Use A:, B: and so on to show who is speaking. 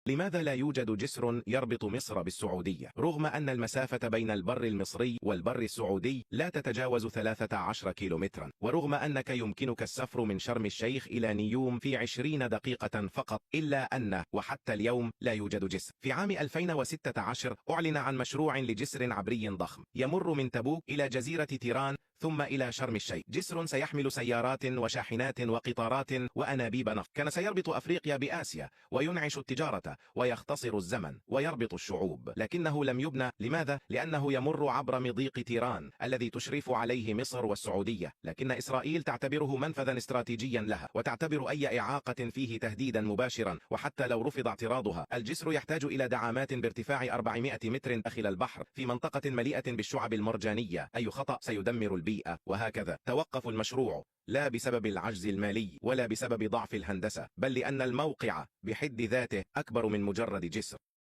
A: لماذا لا يوجد جسر يربط مصر بالسعودية رغم أن المسافة بين البر المصري والبر السعودي لا تتجاوز 13 كيلومترا، ورغم أنك يمكنك السفر من شرم الشيخ إلى نيوم في 20 دقيقة فقط، إلا أن وحتى اليوم لا يوجد جسر. في عام 2016 أعلن عن مشروع لجسر عبري ضخم يمر من تبوك إلى جزيرة تيران ثم إلى شرم الشيخ، جسر سيحمل سيارات وشاحنات وقطارات وأنابيب نفط، كان سيربط أفريقيا بآسيا وينعش التجارة ويختصر الزمن ويربط الشعوب، لكنه لم يبنى. لماذا؟ لأنه يمر عبر مضيق تيران الذي تشرف عليه مصر والسعودية، لكن إسرائيل تعتبره منفذا استراتيجيا لها وتعتبر أي إعاقة فيه تهديدا مباشرا، وحتى لو رفض اعتراضها. الجسر يحتاج إلى دعامات بارتفاع 400 متر داخل البحر في منطقة مليئة بالشعب المرجانية، أي خطأ سيدمر البيئة. وهكذا توقف المشروع، لا بسبب العجز المالي ولا بسبب ضعف الهندسة، بل لأن الموقع بحد ذاته أكبر من مجرد جسر.